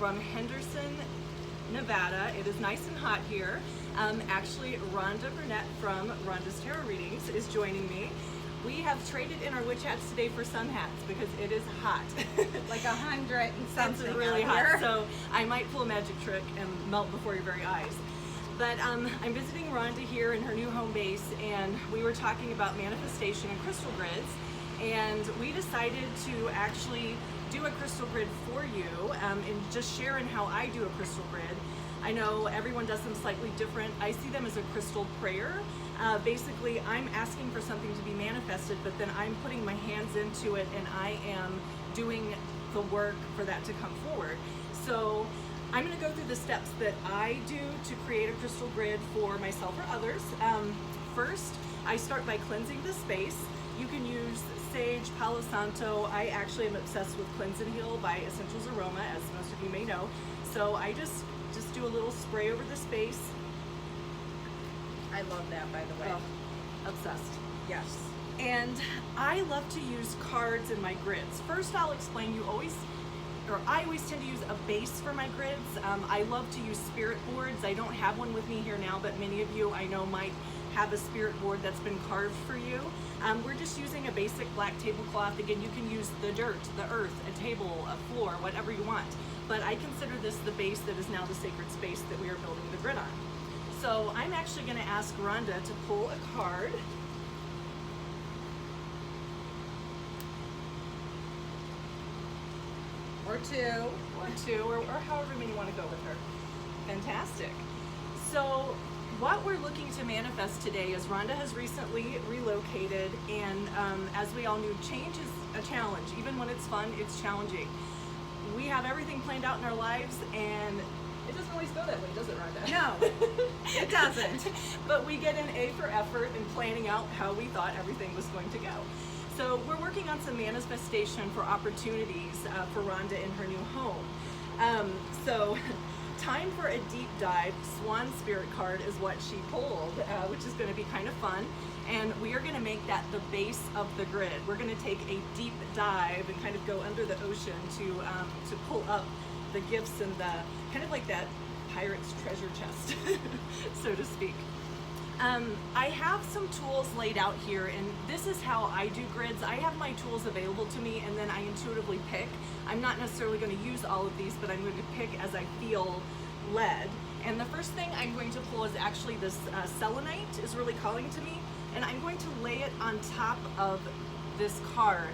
from Henderson, Nevada. It is nice and hot here. Actually, Rhonda Burnett from Rhonda's Tarot Readings is joining me. We have traded in our witch hats today for sun hats because it is hot. Like 100 and something. It's really out hot, here. so I might pull a magic trick and melt before your very eyes. But I'm visiting Rhonda here in her new home base, and we were talking about manifestation and crystal grids, and we decided to actually do a crystal grid for you and just share in how I do a crystal grid. I know everyone does them slightly different. I see them as a crystal prayer. Basically, I'm asking for something to be manifested, but then I'm putting my hands into it and I am doing the work for that to come forward. So I'm going to go through the steps that I do to create a crystal grid for myself or others. First, I start by cleansing the space. You can use sage, Palo Santo. I actually am obsessed with Cleanse and Heal by Essentials Aroma, as most of you may know. So I just do a little spray over the space. I love that, by the way. Oh, obsessed. Yes. And I love to use cards in my grids. First, I'll explain I always tend to use a base for my grids. I love to use spirit boards. I don't have one with me here now, but many of you I know might have a spirit board that's been carved for you. We're just using a basic black tablecloth. Again, you can use the dirt, the earth, a table, a floor, whatever you want. But I consider this the base that is now the sacred space that we are building the grid on. So I'm actually going to ask Rhonda to pull a card. Or two. Or however many you want to go with her. Fantastic. So what we're looking to manifest today is Rhonda has recently relocated, and as we all knew, change is a challenge. Even when it's fun, it's challenging. We have everything planned out in our lives, and it doesn't always go that way, does it, Rhonda? No, it doesn't. But we get an A for effort in planning out how we thought everything was going to go. So we're working on some manifestation for opportunities for Rhonda in her new home. So time for a deep dive. Swan Spirit card is what she pulled, which is going to be kind of fun. And we are going to make that the base of the grid. We're going to take a deep dive and kind of go under the ocean to pull up the gifts and the kind of like that pirate's treasure chest, so to speak. I have some tools laid out here, and this is how I do grids. I have my tools available to me, and then I intuitively pick. I'm not necessarily going to use all of these, but I'm going to pick as I feel led. And the first thing I'm going to pull is actually this selenite is really calling to me, and I'm going to lay it on top of this card,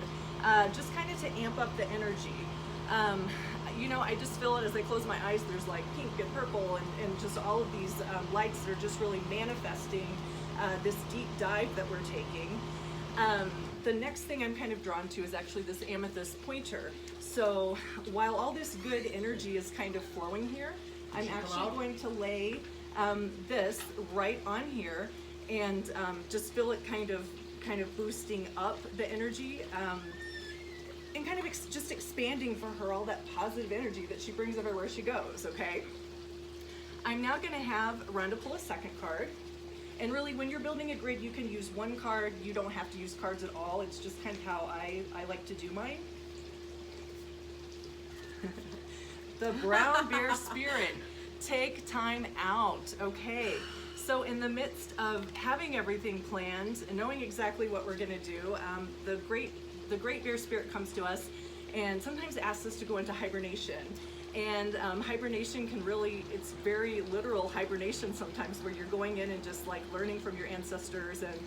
just kind of to amp up the energy. You know, I just feel it as I close my eyes. There's like pink and purple and just all of these lights that are just really manifesting this deep dive that we're taking. The next thing I'm kind of drawn to is actually this amethyst pointer. So while all this good energy is kind of flowing here, I'm actually going to lay this right on here and just feel it kind of boosting up the energy. And kind of just expanding for her all that positive energy that she brings everywhere she goes, okay? I'm now gonna have Rhonda pull a second card. And really, when you're building a grid, you can use one card. You don't have to use cards at all. It's just kind of how I like to do mine. The Brown Bear Spirit. Take time out, okay? So in the midst of having everything planned and knowing exactly what we're gonna do, the Great Bear Spirit comes to us and sometimes asks us to go into hibernation. And hibernation can really, it's very literal hibernation sometimes, where you're going in and just like learning from your ancestors and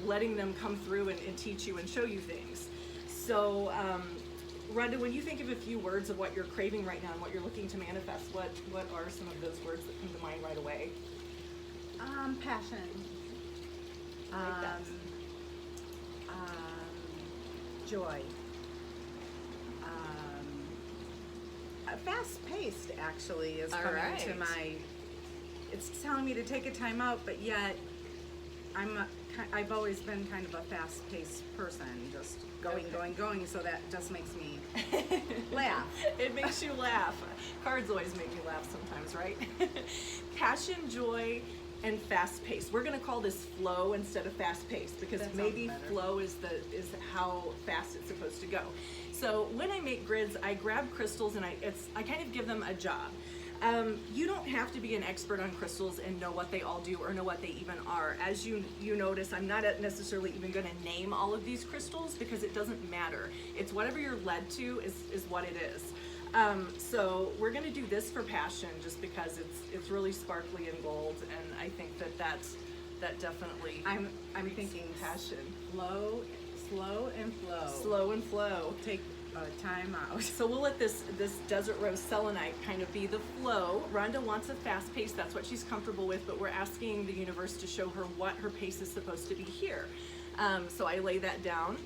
letting them come through and teach you and show you things. So Rhonda, when you think of a few words of what you're craving right now and what you're looking to manifest, what are some of those words that come to mind right away? Passion. Like that. Joy. Fast-paced actually is coming to my. It's telling me to take a time out, but yet I've always been kind of a fast-paced person, just going. So that just makes me laugh. It makes you laugh. Cards always make me laugh sometimes, right? Passion, joy, and fast paced. We're going to call this flow instead of fast paced because That sounds maybe better. flow is how fast it's supposed to go. So when I make grids, I grab crystals and I kind of give them a job. You don't have to be an expert on crystals and know what they all do or know what they even are. As you notice, I'm not necessarily even going to name all of these crystals because it doesn't matter. It's whatever you're led to is what it is. So we're going to do this for passion just because it's really sparkly and gold, and I think that definitely I'm thinking passion. slow and flow. Slow and flow. Take a time out. So we'll let this desert rose selenite kind of be the flow. Rhonda wants a fast pace, that's what she's comfortable with, but we're asking the universe to show her what her pace is supposed to be here. So I lay that down.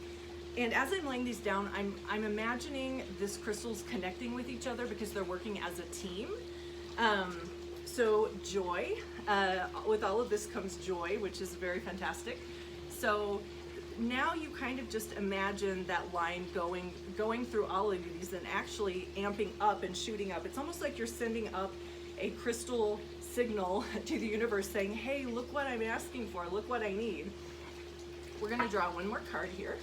And as I'm laying these down, I'm imagining this crystals connecting with each other because they're working as a team. So joy, with all of this comes joy, which is very fantastic. So now you kind of just imagine that line going through all of these and actually amping up and shooting up. It's almost like you're sending up a crystal signal to the universe saying, hey, look what I'm asking for, look what I need. We're gonna draw one more card here.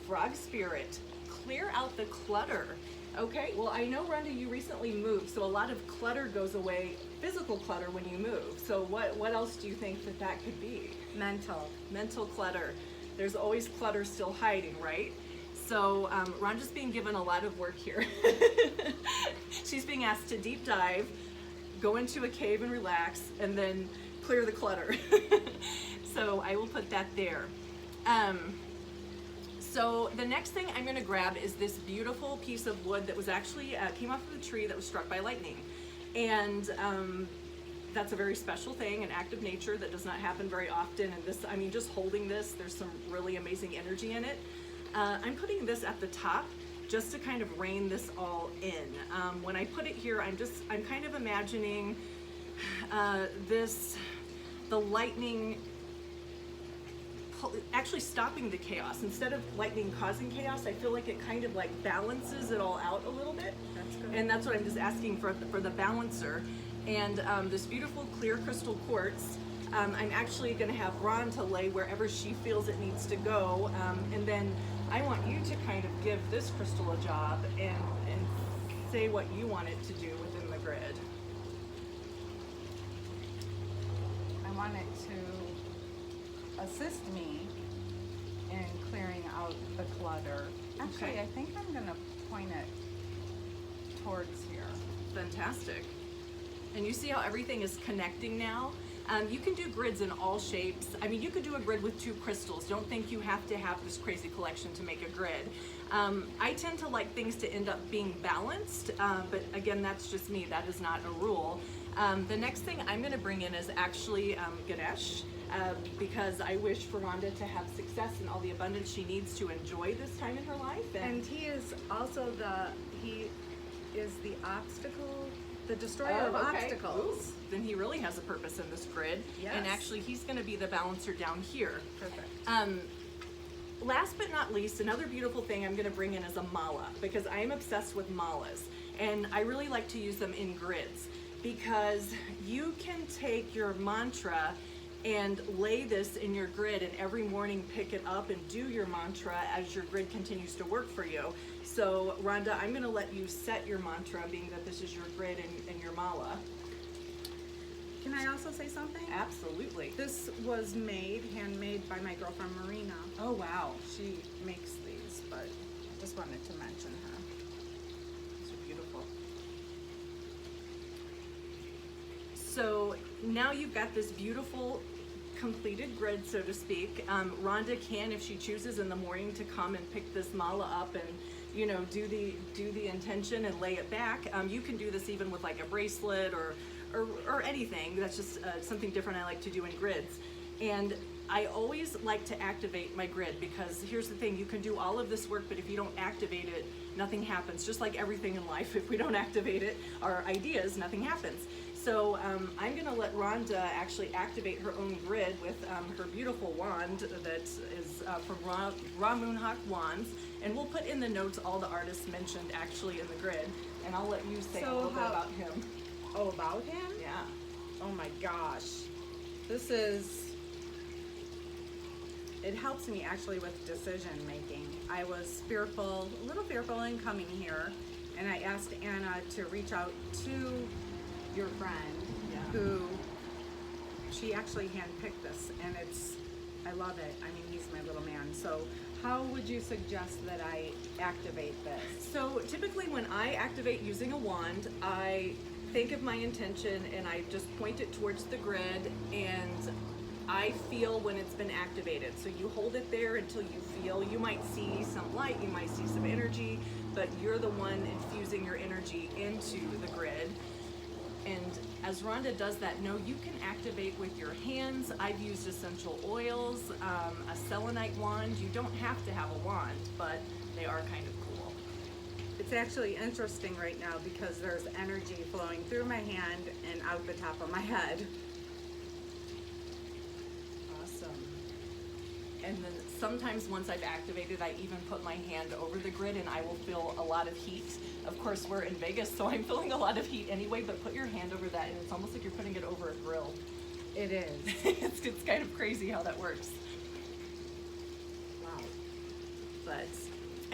Frog Spirit, clear out the clutter. Okay, well I know, Rhonda, you recently moved, so a lot of clutter goes away, physical clutter when you move. So what else do you think that could be? Mental clutter. There's always clutter still hiding, right? So Rhonda's being given a lot of work here. She's being asked to deep dive, go into a cave and relax, and then clear the clutter. So I will put that there. So the next thing I'm going to grab is this beautiful piece of wood that was actually came off of a tree that was struck by lightning, and that's a very special thing, an act of nature that does not happen very often. And this, I mean, just holding this, there's some really amazing energy in it. I'm putting this at the top just to kind of rein this all in. When I put it here, I'm kind of imagining the lightning actually stopping the chaos. Instead of lightning causing chaos, I feel like it kind of like balances it all out a little bit. That's good. And that's what I'm just asking for the balancer. And this beautiful clear crystal quartz, I'm actually going to have Ron to lay wherever she feels it needs to go. And then I want you to kind of give this crystal a job and say what you want it to do within the grid. I want it to assist me in clearing out the clutter. Actually, Okay. I think I'm going to point it towards here. Fantastic. And you see how everything is connecting now? You can do grids in all shapes. I mean, you could do a grid with 2 crystals. Don't think you have to have this crazy collection to make a grid. I tend to like things to end up being balanced, but again, that's just me. That is not a rule. The next thing I'm going to bring in is actually Ganesh, because I wish for Rhonda to have success and all the abundance she needs to enjoy this time in her life. And he is also the obstacle, the destroyer of obstacles. Ooh, then he really has a purpose in this grid. Yes. And actually, he's going to be the balancer down here. Perfect. Last but not least, another beautiful thing I'm going to bring in is a mala, because I am obsessed with malas. And I really like to use them in grids, because you can take your mantra and lay this in your grid and every morning pick it up and do your mantra as your grid continues to work for you. So Rhonda, I'm going to let you set your mantra, being that this is your grid and your mala. Can I also say something? Absolutely. This was handmade by my girlfriend Marina. Oh wow. She makes these, but just wanted to mention her. These are beautiful. So now you've got this beautiful completed grid, so to speak. Rhonda can, if she chooses in the morning, to come and pick this mala up and, you know, do the intention and lay it back. You can do this even with like a bracelet or anything. That's just something different I like to do in grids. And I always like to activate my grid, because here's the thing, you can do all of this work, but if you don't activate it, nothing happens. Just like everything in life, if we don't activate it, our ideas, nothing happens. So I'm going to let Rhonda actually activate her own grid with her beautiful wand that is from Raw Moonhawk Wands. And we'll put in the notes all the artists mentioned actually in the grid. And I'll let you say a little bit about him. Oh, about him? Yeah. Oh my gosh. It helps me actually with decision making. I was fearful, a little fearful in coming here, and I asked Anna to reach out to your friend, who, she actually handpicked this, and I love it. I mean, he's my little man. So how would you suggest that I activate this? So typically when I activate using a wand, I think of my intention and I just point it towards the grid, and I feel when it's been activated. So you hold it there until you feel. You might see some light, you might see some energy, but you're the one infusing your energy into the grid. And as Rhonda does that, no, you can activate with your hands. I've used essential oils, a selenite wand. You don't have to have a wand, but they are kind of cool. It's actually interesting right now because there's energy flowing through my hand and out the top of my head. And then sometimes once I've activated, I even put my hand over the grid and I will feel a lot of heat. Of course, we're in Vegas, so I'm feeling a lot of heat anyway, but put your hand over that and it's almost like you're putting it over a grill. It is. It's kind of crazy how that works. Wow. But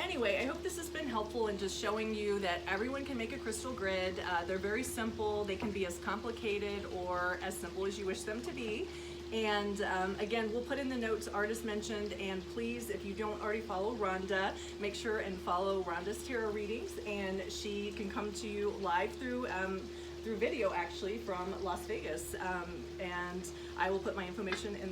anyway, I hope this has been helpful in just showing you that everyone can make a crystal grid. They're very simple. They can be as complicated or as simple as you wish them to be. And again, we'll put in the notes artists mentioned, and please, if you don't already follow Rhonda, make sure and follow Rhonda's tarot readings, and she can come to you live through video actually from Las Vegas, and I will put my information in there.